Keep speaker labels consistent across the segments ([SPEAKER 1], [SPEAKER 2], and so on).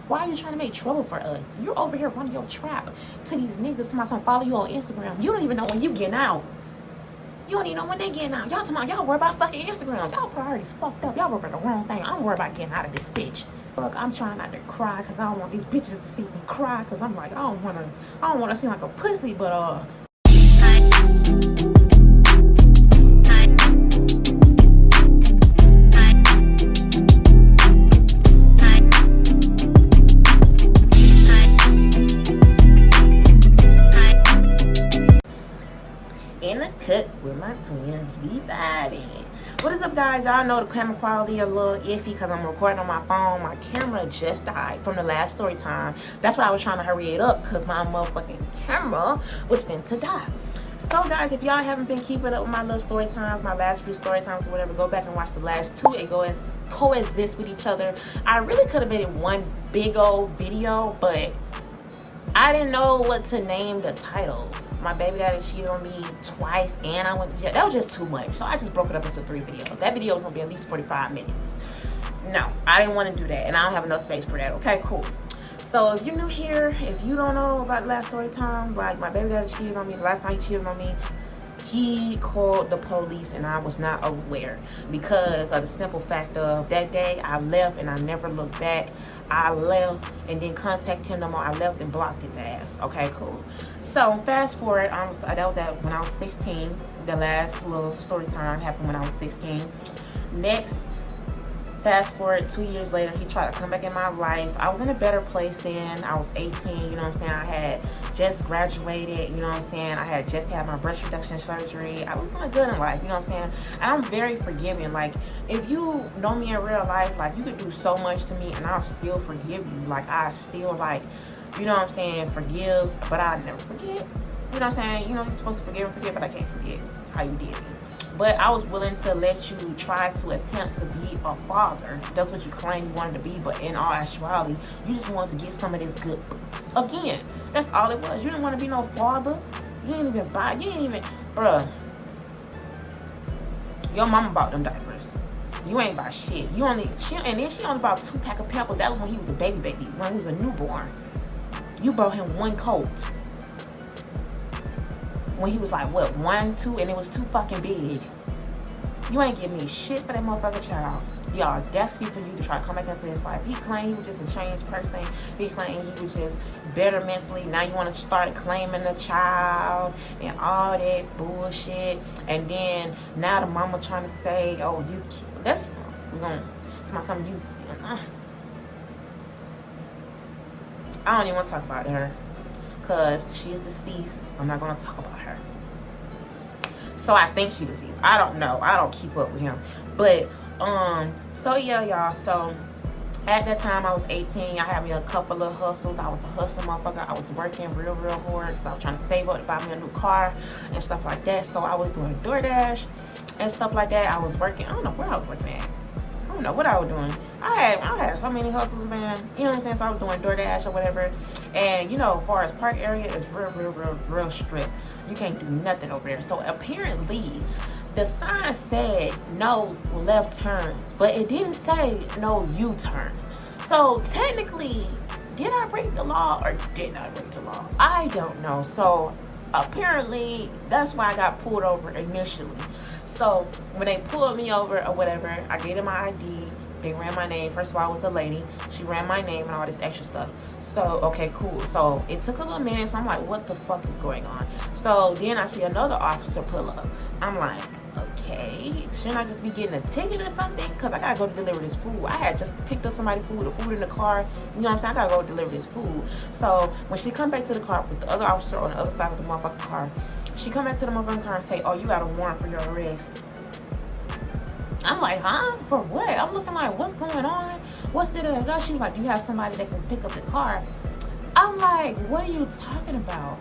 [SPEAKER 1] Why are you trying to make trouble for us? You're over here running your trap to these niggas. Somebody follow you on Instagram. You don't even know when you getting out. You don't even know when they getting out. Y'all talking about, y'all worry about fucking Instagram. Y'all priorities fucked up. Y'all worry about the wrong thing. I'm worried about getting out of this bitch. Look, I'm trying not to cry because I don't want these bitches to see me cry because I'm like, I don't want to seem like a pussy, but in the cut with my twin V5. What is up, guys? Y'all know the camera quality a little iffy because I'm recording on my phone. My camera just died from the last story time. That's why I was trying to hurry it up because my motherfucking camera was finna to die. So guys, if y'all haven't been keeping up with my little story times, my last few story times or whatever, go back and watch the last two and go and coexist with each other. I really could have made it one big old video, but I didn't know what to name the title. My baby daddy cheated on me twice and I went to jail. That was just too much. So I just broke it up into 3 videos. That video was gonna be at least 45 minutes. No, I didn't want to do that and I don't have enough space for that. Okay, cool. So if you're new here, if you don't know about the last story time, like my baby daddy cheated on me, the last time he cheated on me, he called the police and I was not aware because of the simple fact of that day I left and I never looked back. I left and didn't contact him no more. I left and blocked his ass. Okay, cool. So fast forward, that was when I was 16. The last little story time happened when I was 16. Next, fast forward 2 years later, he tried to come back in my life. I was in a better place then. I was 18, you know what I'm saying? I had just graduated, you know what I'm saying? I had just had my breast reduction surgery. I was doing good in life, you know what I'm saying? And I'm very forgiving. Like, if you know me in real life, like, you could do so much to me and I'll still forgive you. Like, I still, like, you know what I'm saying, forgive, but I never forget. You know what I'm saying? You know, you're supposed to forgive and forget, but I can't forget how you did me. But I was willing to let you try to attempt to be a father. That's what you claim you wanted to be, but in all actuality, you just wanted to get some of this good. Again, that's all it was. You didn't want to be no father. You didn't even buy, bruh. Your mama bought them diapers. You ain't buy shit. And then she only bought 2 packs of Pampers. That was when he was a baby, when he was a newborn. You bought him 1 coat. When he was like, what, 1, 2, and it was too fucking big. You ain't give me shit for that motherfucking child. The audacity for you to try to come back into his life. He claimed he was just a changed person. He claimed he was just better mentally. Now you want to start claiming the child and all that bullshit. And then now the mama trying to say, oh, we're going to talk about something I don't even want to talk about her. Because she is deceased. I'm not going to talk about her. So I think she's deceased. I don't know. I don't keep up with him. But, so yeah, y'all. So, at that time, I was 18. I had me a couple of hustles. I was a hustler motherfucker. I was working real hard. Because I was trying to save up to buy me a new car and stuff like that. So, I was doing DoorDash and stuff like that. I was working. I don't know where I was working at. I don't know what I was doing. I had so many hustles, man. You know what I'm saying? So I was doing DoorDash or whatever. And, you know, as far as park area, it's real strict. You can't do nothing over there. So apparently, the sign said no left turns, but it didn't say no U-turn. So technically, did I break the law or did I break the law? I don't know. So apparently, that's why I got pulled over initially. So when they pulled me over or whatever, I gave them my ID. They ran my name. First of all, I was a lady. She ran my name and all this extra stuff. So, okay, cool. So it took a little minute. So I'm like, what the fuck is going on? So then I see another officer pull up. I'm like, okay, shouldn't I just be getting a ticket or something? Because I got to go deliver this food. I had just picked up somebody's food, the food in the car. You know what I'm saying? I got to go deliver this food. So when she come back to the car with the other officer on the other side of the motherfucking car, she come back to the motherfucking car and say, oh, you got a warrant for your arrest. I'm like, huh? For what? I'm looking like, what's going on? What's da-da-da-da? She was like, you have somebody that can pick up the car. I'm like, what are you talking about?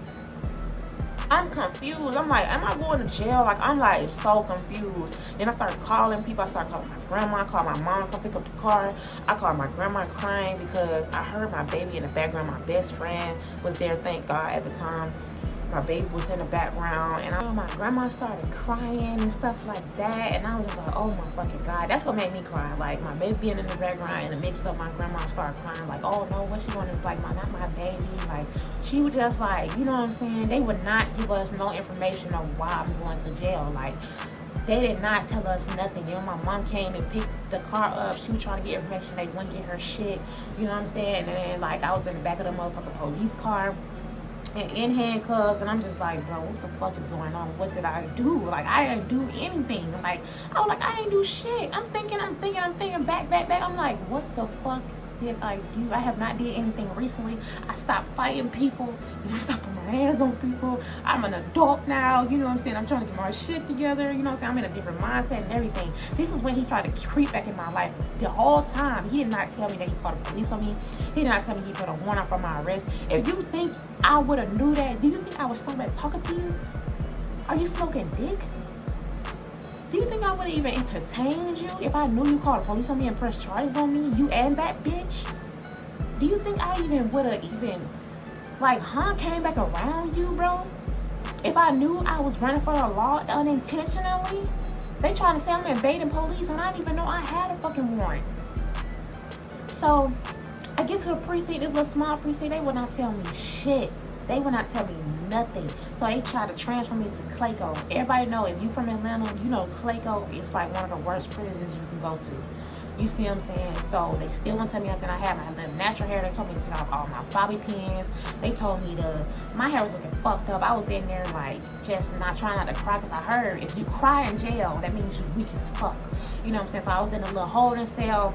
[SPEAKER 1] I'm confused. I'm like, am I going to jail? Like, I'm like so confused. Then I started calling people. I started calling my grandma. I called my mom to come pick up the car. I called my grandma crying because I heard my baby in the background. My best friend was there, thank God, at the time. My baby was in the background, and my grandma started crying and stuff like that, and I was just like, oh my fucking God. That's what made me cry. Like, my baby being in the background, and the mixed up, my grandma started crying, like, oh no, what she wanted, like, not my baby. Like, she was just like, you know what I'm saying? They would not give us no information on why I'm going to jail. Like, they did not tell us nothing. You know, my mom came and picked the car up. She was trying to get information. They wouldn't get her shit. You know what I'm saying? And then, like, I was in the back of the motherfucking police car and in handcuffs, and I'm just like, bro, what the fuck is going on? What did I do? Like, I didn't do anything. Like, I was like, I didn't do shit. I'm thinking, back. I'm like, what the fuck did I do? I have not did anything recently. I stopped fighting people. You know, I stopped putting my hands on people. I'm an adult now. You know what I'm saying? I'm trying to get my shit together. You know what I'm saying? I'm in a different mindset and everything. This is when he tried to creep back in my life. The whole time, he did not tell me that he called the police on me. He did not tell me he put a warrant for my arrest. If you think I would have knew that, do you think I was somebody talking to you? Are you smoking dick? Do you think I would have even entertained you if I knew you called the police on me and pressed charges on me? You and that bitch? Do you think I even would have came back around you, bro? If I knew I was running for the law unintentionally? They trying to say I'm invading police and I didn't even know I had a fucking warrant. So, I get to the precinct, this little small precinct, they would not tell me shit. They would not tell me nothing. So they tried to transfer me to Clayco. Everybody know, if you from Atlanta, you know Clayco is like one of the worst prisons you can go to. You see what I'm saying? So they still won't tell me nothing. I had my natural hair. They told me to take off all my bobby pins. They told me my hair was looking fucked up. I was in there like just trying not to cry, because I heard if you cry in jail, that means you're weak as fuck. You know what I'm saying? So I was in a little holding cell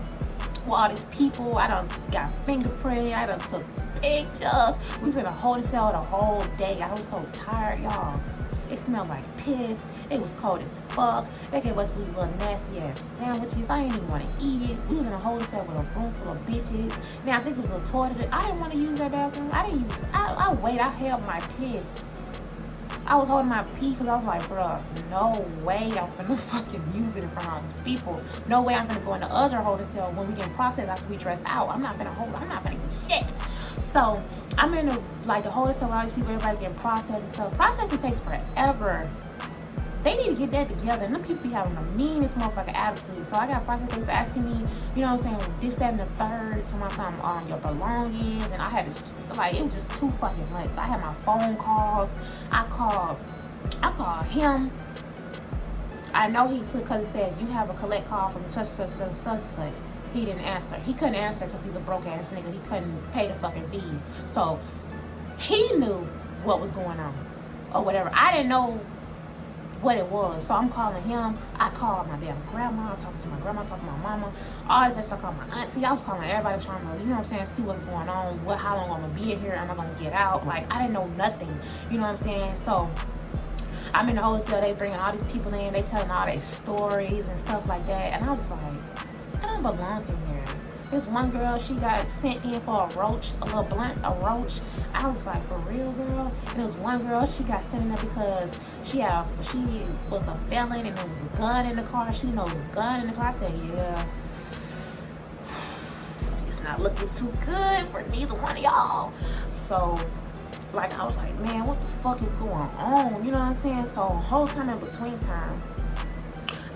[SPEAKER 1] with all these people. I done got fingerprint. I done took pictures. We was in a holding cell the whole day. I was so tired, y'all. It smelled like piss. It was cold as fuck. They gave us these little nasty ass sandwiches. I didn't even want to eat it. We was in a holding cell with a room full of bitches. Now I think it was a toilet. I didn't want to use that bathroom. I held my piss. I was holding my pee because I was like, bruh, no way I'm finna fucking use it in front of all these people. No way I'm finna go in the other holding cell when we get processed after we dress out. I'm not finna do shit. So I'm in the holding cell with all these people, everybody getting processed and stuff. Processing takes forever. They need to get that together. And them people be having the meanest motherfucking attitude. So I got processors asking me, you know what I'm saying, this, that, and the third, to my time on your belongings. And I had to, it was just too fucking much. I had my phone calls. I called him. I know because he said, you have a collect call from such. He didn't answer. He couldn't answer because he's a broke ass nigga. He couldn't pay the fucking fees. So he knew what was going on or whatever. I didn't know what it was. So I'm calling him. I called my damn grandma. I talked to my grandma, talked to my mama. All this stuff. I called my auntie. I was calling everybody trying to, you know what I'm saying, see what's going on. How long I'm going to be in here. Am I going to get out? Like, I didn't know nothing. You know what I'm saying? So I'm in the hotel. They bringing all these people in. They telling all their stories and stuff like that. And I was like, I don't belong in here. This one girl, she got sent in for a roach, a little blunt, a roach. I was like, for real, girl? And there was one girl, she got sent in there because she was a felon and there was a gun in the car. She knows a gun in the car. I said, yeah, it's not looking too good for neither one of y'all. So, I was like, man, what the fuck is going on? You know what I'm saying? So, whole time in between time,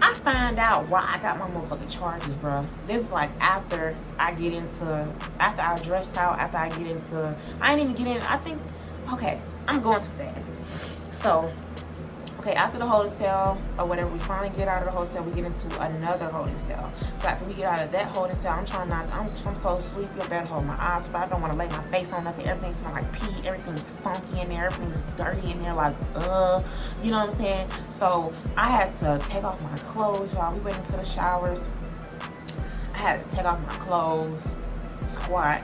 [SPEAKER 1] I find out why I got my motherfucking charges, bro. This is after I dressed out, I ain't even get in, okay, I'm going too fast. So, okay, after the holding cell or whatever, we finally get out of the holding cell, we get into another holding cell. So after we get out of that holding cell, I'm so sleepy, I better hold my eyes, but I don't want to lay my face on nothing. Everything smells like pee, everything's funky in there, everything's dirty in there, you know what I'm saying? So I had to take off my clothes, y'all. We went into the showers. I had to take off my clothes, squat,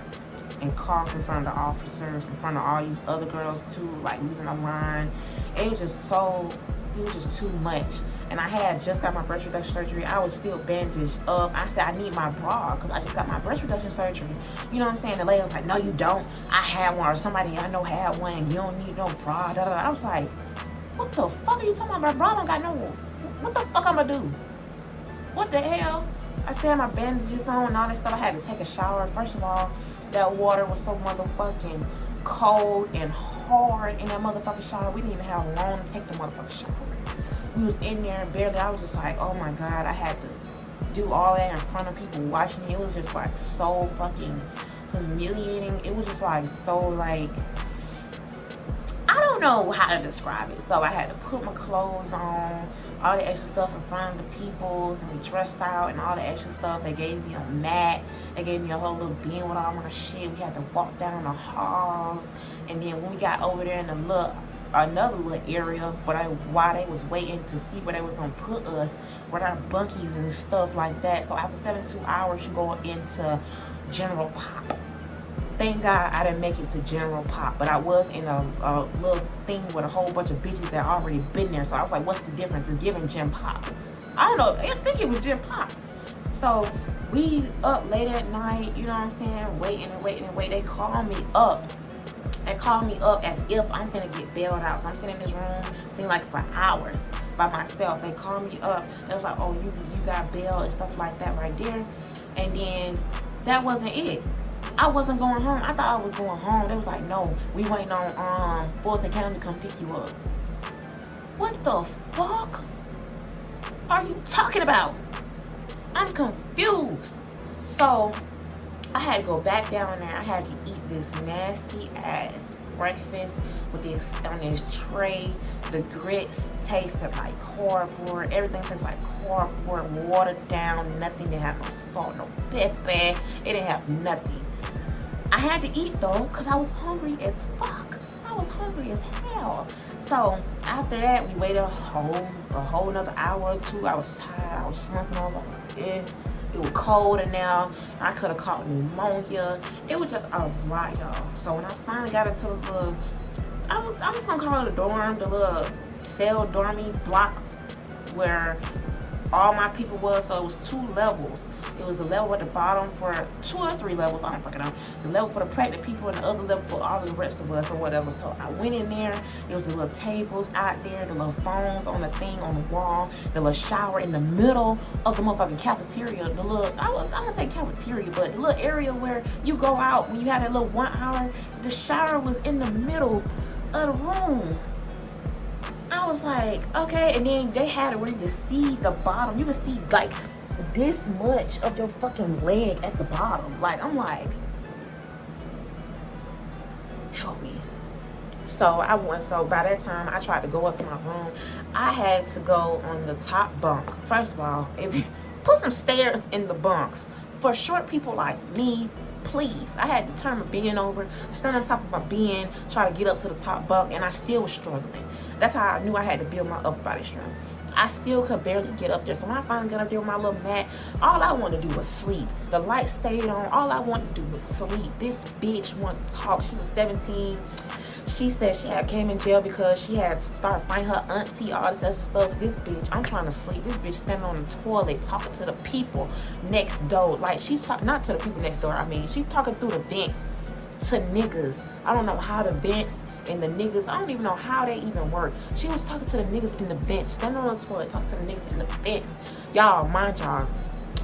[SPEAKER 1] and cough in front of the officers, in front of all these other girls too, we was in a line. It was just too much. And I had just got my breast reduction surgery. I was still bandaged up. I said, I need my bra because I just got my breast reduction surgery. You know what I'm saying? The lady was like, no, you don't. I had one, or somebody I know had one, and you don't need no bra. Da, da, da. I was like, what the fuck are you talking about? My bra don't got no, what the fuck I'm gonna do? What the hell? I still had my bandages on and all that stuff. I had to take a shower. First of all, That water was so motherfucking cold and hard in that motherfucking shower. We didn't even have long to take the motherfucking shower. We was in there and barely. I was just like, oh my God, I had to do all that in front of people watching me. It was just like so fucking humiliating. It was just like so like, I don't know how to describe it. So I had to put my clothes on, all the extra stuff in front of the peoples, and we dressed out and all the extra stuff. They gave me a mat. They gave me a whole little bin with all my shit. We had to walk down the halls. And then when we got over there in another little area while they was waiting to see where they was gonna put us with our bunkies and stuff like that. So after 72 hours, you go into general pop. Thank God I didn't make it to general pop, but I was in a little thing with a whole bunch of bitches that already been there. So I was like, what's the difference? It's giving gen pop. I don't know. I think it was gen pop. So we up late at night, you know what I'm saying? Waiting. They called me up. They called me up as if I'm gonna get bailed out. So I'm sitting in this room, seemed like for hours by myself. They called me up. They was like, oh, you got bail and stuff like that right there. And then that wasn't it. I wasn't going home. I thought I was going home. They was like, no, we waiting on Fulton County to come pick you up. What the fuck are you talking about? I'm confused. So I had to go back down there. I had to eat this nasty ass breakfast with this on this tray. The grits tasted like cardboard. Everything tasted like cardboard, watered down. Nothing. Didn't have no salt, no pepper. It didn't have nothing. I had to eat though, because I was hungry as fuck. I was hungry as hell. So after that, we waited a whole another hour or two. I was tired. I was slumping over. It was cold in there. I could have caught pneumonia. It was just a riot, y'all. So when I finally got into the little, I'm just gonna call it a dorm, the little cell dormy block where all my people was. So it was 2 levels. It was a level at the bottom for 2 or 3 levels, I don't fucking know. The level for the pregnant people and the other level for all of the rest of us or whatever. So I went in there. There was the little tables out there, the little phones on the thing on the wall, the little shower in the middle of the motherfucking cafeteria. The little, I'm gonna say cafeteria, but the little area where you go out when you had that little 1 hour, the shower was in the middle of the room. I was like, okay, and then they had it where you could see the bottom. You could see like this much of your fucking leg at the bottom. Like, I'm like, help me. So by that time I tried to go up to my room. I had to go on the top bunk. First of all, if you put some stairs in the bunks for short people like me, please. I had to turn my bin over, stand on top of my bin, try to get up to the top bunk, and I still was struggling. That's how I knew I had to build my upper body strength. I still could barely get up there. So when I finally got up there with my little mat, all I wanted to do was sleep. The light stayed on. All I wanted to do was sleep. This bitch wanted to talk. She was 17. She said she had came in jail because she had started fighting her auntie, all this other stuff. This bitch, I'm trying to sleep. This bitch standing on the toilet talking to the people next door. Like, she's talking, not to the people next door, I mean. She's talking through the vents to niggas. I don't know how the vents and the niggas, I don't even know how they even work. She was talking to the niggas in the vents, standing on the toilet, talking to the niggas in the vents. Y'all, mind y'all,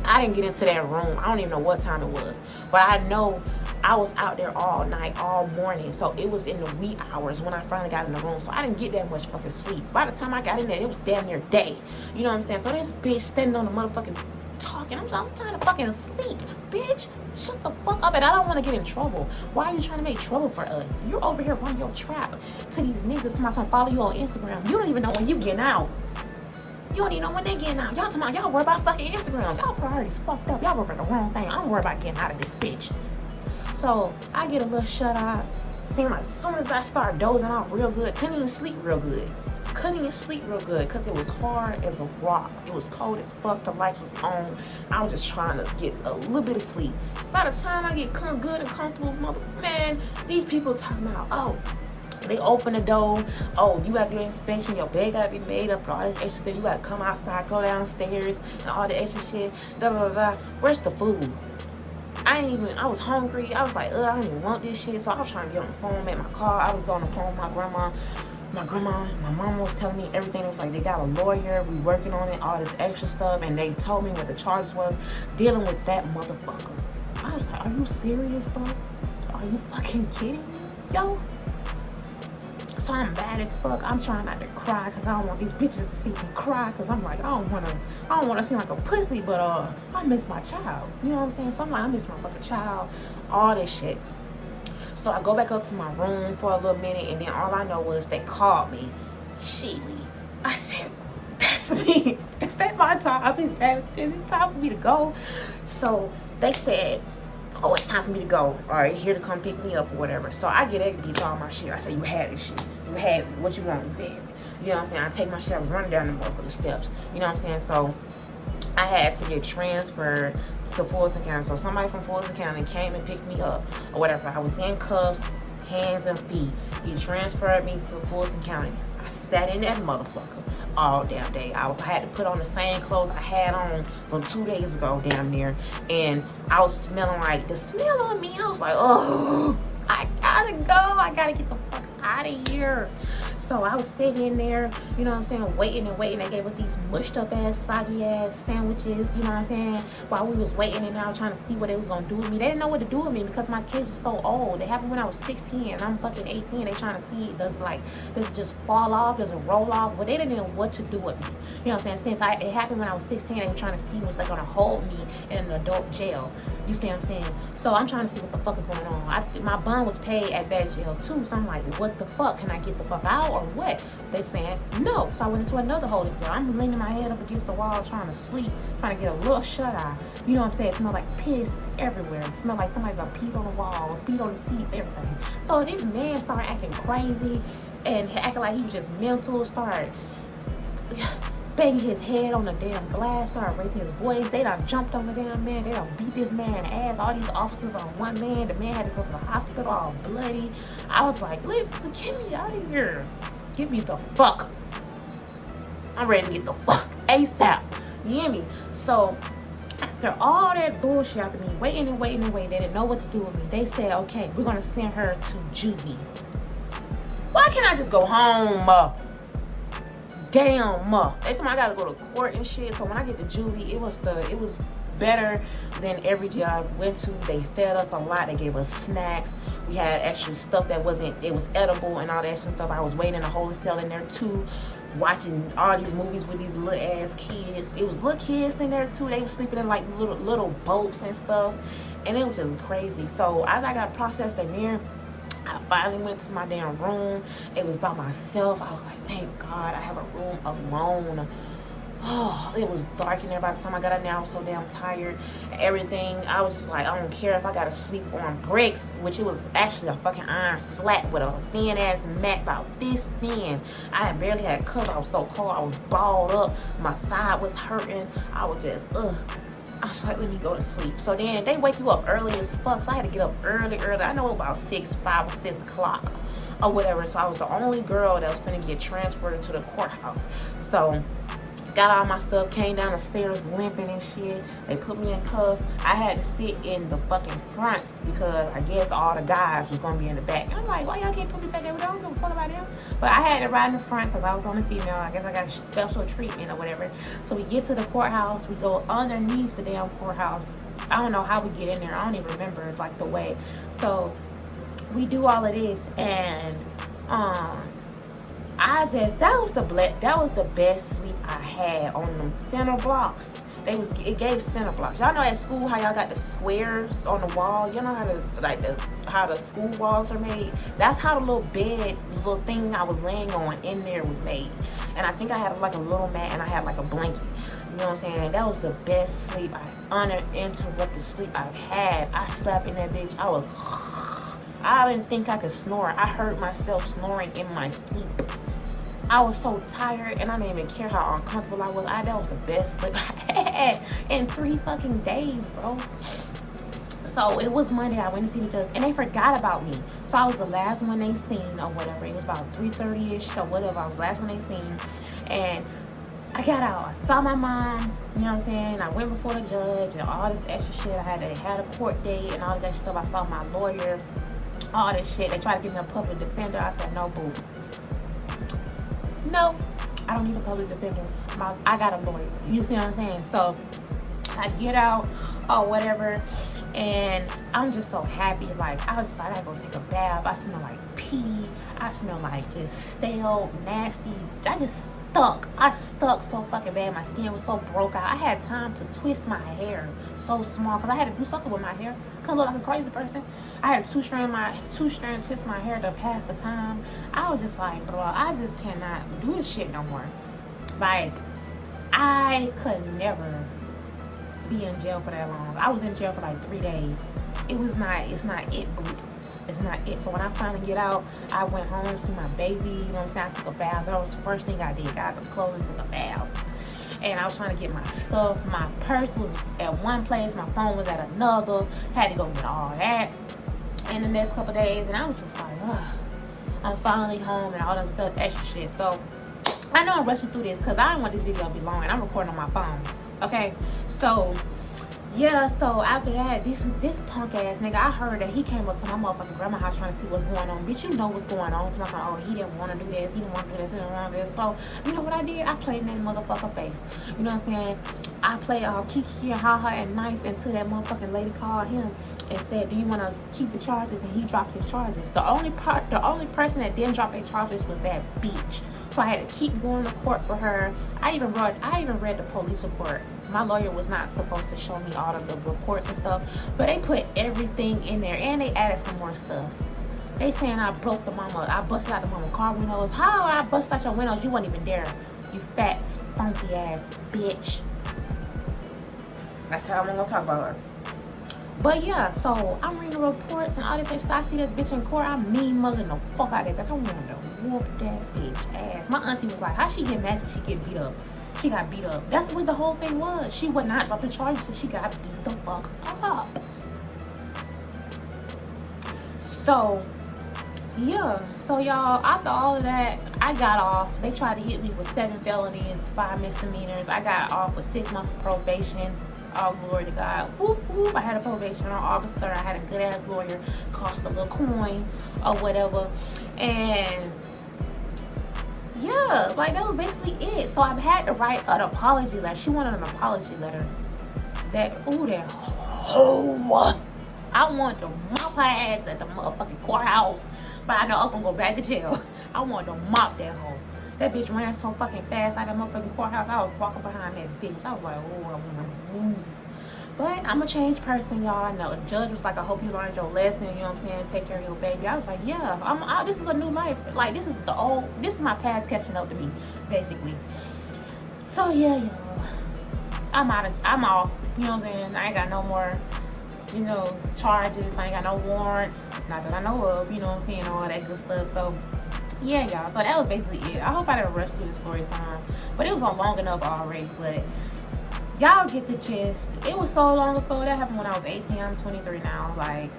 [SPEAKER 1] I didn't get into that room. I don't even know what time it was. But I know I was out there all night, all morning. So it was in the wee hours when I finally got in the room. So I didn't get that much fucking sleep. By the time I got in there, it was damn near day. You know what I'm saying? So this bitch standing on the motherfucking talking. I'm trying to fucking sleep. Bitch, shut the fuck up. And I don't want to get in trouble. Why are you trying to make trouble for us? You're over here running your trap to these niggas. Somebody follow you on Instagram. You don't even know when you getting out. You don't even know when they getting out. Y'all worry about fucking Instagram. Y'all priorities fucked up. Y'all worry about the wrong thing. I don't worry about getting out of this bitch. So I get a little shut eye. Seemed like as soon as I start dozing off real good, couldn't even sleep real good because it was hard as a rock. It was cold as fuck. The lights was on. I was just trying to get a little bit of sleep. By the time I get good and comfortable, man, these people talking about, oh, they open the door. Oh, you got to do an inspection. Your bed got to be made up. All this extra stuff. You got to come outside, go downstairs, and all the extra shit. Da da da. Where's the food? I was hungry. I was like, I don't even want this shit. So I was trying to get on the phone, make my call. I was on the phone with my grandma. My mom was telling me everything. It was like, they got a lawyer. We working on it. All this extra stuff. And they told me what the charges was. Dealing with that motherfucker. I was like, are you serious, bro? Are you fucking kidding me, yo? So I'm mad as fuck. I'm trying not to cry because I don't want these bitches to see me cry, because I'm like, I don't want to seem like a pussy, but I miss my child. You know what I'm saying? So I'm like, I miss my fucking child, all this shit. So I go back up to my room for a little minute, and then all I know was they called me. Sheely. I said, that's me. Is that my time? Is it time for me to go? So they said, oh, it's time for me to go. All right, here to come pick me up or whatever. So I get that bitch all my shit. I say, you had this shit. You had it. What you want? You had it. You know what I'm saying? I take my shit. I was running down the motherfucking steps. You know what I'm saying? So I had to get transferred to Fulton County. So somebody from Fulton County came and picked me up or whatever. I was in cuffs, hands and feet. He transferred me to Fulton County. I sat in that motherfucker all damn day. I had to put on the same clothes I had on from 2 days ago down there, and I was smelling like the smell on me. I was like, oh, I gotta go. I gotta get the fuck out of here. So I was sitting in there, you know what I'm saying, waiting and waiting. They gave us these mushed up ass, soggy ass sandwiches, you know what I'm saying, while we was waiting, and I was trying to see what they was gonna do with me. They didn't know what to do with me because my kids are so old. They happened when I was 16 and I'm fucking 18. They trying to see, does it just fall off, does it roll off? Well, they didn't know what to do with me. You know what I'm saying? Since it happened when I was 16, they were trying to see was they gonna hold me in an adult jail. You see what I'm saying? So I'm trying to see what the fuck is going on. My bond was paid at that jail too, so I'm like, what the fuck? Can I get the fuck out or what? They saying no. So I went into another holding cell. I'm leaning my head up against the wall trying to sleep, trying to get a little shut eye. You know what I'm saying? It smelled like piss everywhere. It smelled like somebody got peed on the walls, peed on the seats, everything. So this man started acting crazy and acting like he was just mental, started banging his head on the damn glass, started raising his voice. They done jumped on the damn man. They done beat this man ass. All these officers on one man. The man had to go to the hospital all bloody. I was like, get me out of here. Get me the fuck. I'm ready to get the fuck ASAP. You hear me? So after all that bullshit, after me waiting and waiting and waiting, they didn't know what to do with me. They said, okay, we're gonna send her to juvie. Why can't I just go home? Damn, every time I gotta go to court and shit. So when I get to juvie, it was better than every jail I went to. They fed us a lot. They gave us snacks. We had extra stuff it was edible and all that extra stuff. I was waiting in a holding cell in there too, watching all these movies with these little ass kids. It was little kids in there too. They were sleeping in like little boats and stuff, and it was just crazy. So as I got processed in there, I finally went to my damn room. It was by myself. I was like, thank God I have a room alone. Oh, it was dark in there by the time I got in there. I was so damn tired and everything. I was just like, I don't care if I gotta sleep on bricks, which it was actually a fucking iron slat with a thin ass mat about this thin. I had barely had cover. I was so cold. I was balled up. My side was hurting. I was just, I was like, let me go to sleep. So then they wake you up early as fuck. So I had to get up early. I know about 5 or 6 o'clock or whatever. So I was the only girl that was gonna get transferred to the courthouse. So got all my stuff, came down the stairs limping and shit. They put me in cuffs. I had to sit in the fucking front because I guess all the guys was gonna be in the back. And I'm like, why y'all can't put me back there? I don't give a fuck about them. But I had to ride in the front because I was on the female. I guess I got special treatment or whatever. So we get to the courthouse. We go underneath the damn courthouse. I don't know how we get in there. I don't even remember like the way. So we do all of this, and that was the best sleep I had on them center blocks. It gave center blocks. Y'all know at school how y'all got the squares on the wall. You know how the school walls are made. That's how the little bed, the little thing I was laying on in there was made. And I think I had like a little mat and I had like a blanket. You know what I'm saying? That was the best sleep. I uninterrupted sleep I've had. I slept in that bitch. I didn't think I could snore. I heard myself snoring in my sleep. I was so tired and I didn't even care how uncomfortable I was. That was the best sleep I had in 3 fucking days, bro. So it was Monday. I went to see the judge and they forgot about me. So I was the last one they seen or whatever. It was about 3:30ish or whatever. I was the last one they seen. And I got out. I saw my mom, you know what I'm saying? I went before the judge and all this extra shit. I had a court date and all this extra stuff. I saw my lawyer, all this shit. They tried to give me a public defender. I said, no, boo. No, I don't need a public defender. I got a lawyer. You see what I'm saying? So I get out or whatever, And I'm just so happy. Like, I was just like, I gotta go take a bath. I smell like pee. I smell like just stale, nasty. I just stunk. I stuck so fucking bad. My skin was so broke out. I had time to twist my hair so small because I had to do something with my hair. Couldn't look like a crazy person. I had to two-strand twist my hair to pass the time. I was just like, bro, I just cannot do this shit no more. Like, I could never be in jail for that long. I was in jail for like 3 days. It's not it, boo. It's not it. So when I finally get out, I went home to see my baby. You know what I'm saying? I took a bath. That was the first thing I did. Got the clothes and took a bath. And I was trying to get my stuff. My purse was at one place. My phone was at another. Had to go get all that in the next couple days. And I was just like, ugh. I'm finally home and all that stuff, extra shit. So I know I'm rushing through this because I don't want this video to be long and I'm recording on my phone. Okay? So yeah, so after that, this punk ass nigga, I heard that he came up to my motherfucking grandma's house trying to see what's going on. Bitch, you know what's going on. To my phone, oh, he didn't want to do this, he didn't want to do this, he didn't want to do this. So, you know what I did? I played in that motherfucker face. You know what I'm saying? I played Kiki and Haha and Nice until that motherfucking lady called him and said, do you want to keep the charges? And he dropped his charges. The only person that didn't drop their charges was that bitch. So I had to keep going to court for her. I even read the police report. My lawyer was not supposed to show me all of the reports and stuff, but they put everything in there and they added some more stuff. They saying I busted out the mama car windows. How I busted out your windows? You weren't even there. You fat, spunky ass bitch. That's how I'm gonna talk about her. But yeah, so I'm reading the reports and all this stuff. So I see this bitch in court. I'm mean mugging the fuck out of that bitch. I wanted to whoop that bitch ass. My auntie was like, how she get mad because she get beat up? She got beat up. That's what the whole thing was. She would not drop the charges so she got beat the fuck up. So yeah, so y'all, after all of that, I got off. They tried to hit me with 7 felonies, 5 misdemeanors. I got off with 6 months of probation. All glory to God. Whoop, whoop. I had a probation officer. I had a good ass lawyer. Cost a little coin or whatever. And yeah, like that was basically it. So I've had to write an apology letter. She wanted an apology letter. I want to mop her ass at the motherfucking courthouse. But I know I'm gonna go back to jail. I want to mop that hoe. That bitch ran so fucking fast out of that motherfucking courthouse. I was walking behind that bitch. I was like, oh, I want to move. But I'm a changed person, y'all. I know. The judge was like, I hope you learned your lesson. You know what I'm saying? Take care of your baby. I was like, yeah. This is a new life. Like, this is my past catching up to me, basically. So, yeah, y'all. I'm off. You know what I'm saying? I ain't got no more, charges. I ain't got no warrants. Not that I know of. You know what I'm saying? All that good stuff. So, yeah, y'all. So that was basically it. I hope I didn't rush through the story time, but it was on long enough already. But y'all get the gist. It was so long ago. That happened when I was 18. I'm 23 now. Like,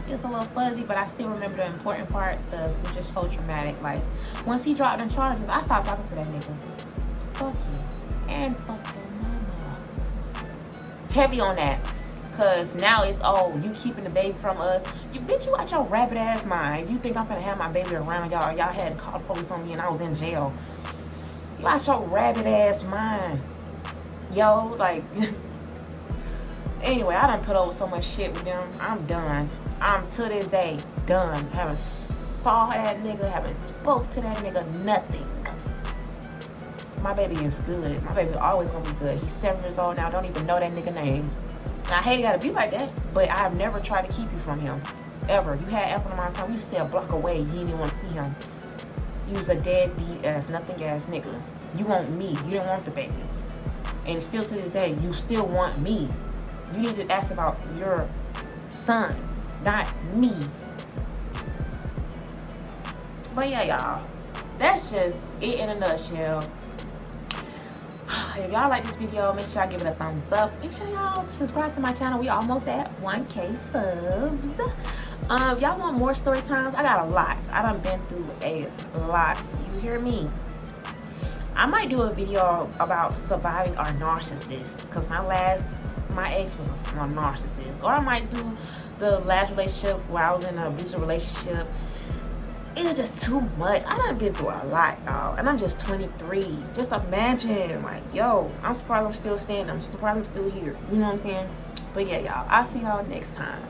[SPEAKER 1] it's a little fuzzy, but I still remember the important parts because it was just so traumatic. Like, once he dropped them charges, I stopped talking to that nigga. Fuck you and fuck your mama. Heavy on that. Cause now it's, you keeping the baby from us. You bitch, you out your rabbit ass mind. You think I'm gonna have my baby around y'all? Y'all had to call the police on me and I was in jail. You out your rabbit ass mind. Yo, like anyway, I done put over so much shit with them. I'm done. I'm to this day done. Haven't saw that nigga, haven't spoke to that nigga, nothing. My baby is good. My baby always gonna be good. He's 7 years old now, don't even know that nigga name. I hate it gotta be like that, but I have never tried to keep you from him. Ever. You had ample amount of time. You stay a block away. You didn't even want to see him. You was a deadbeat ass, nothing ass nigga. You want me. You didn't want the baby. And still to this day, you still want me. You need to ask about your son, not me. But yeah, y'all. That's just it in a nutshell. If y'all like this video, make sure y'all give it a thumbs up. Make sure y'all subscribe to my channel. We almost at 1K subs. If y'all want more story times, I got a lot. I done been through a lot. You hear me? I might do a video about surviving our narcissist, because my ex was a narcissist. Or I might do the last relationship where I was in an abusive relationship. It was just too much. I done been through a lot, y'all. And I'm just 23. Just imagine, like, yo, I'm surprised I'm still standing. I'm surprised I'm still here. You know what I'm saying? But yeah, y'all, I'll see y'all next time.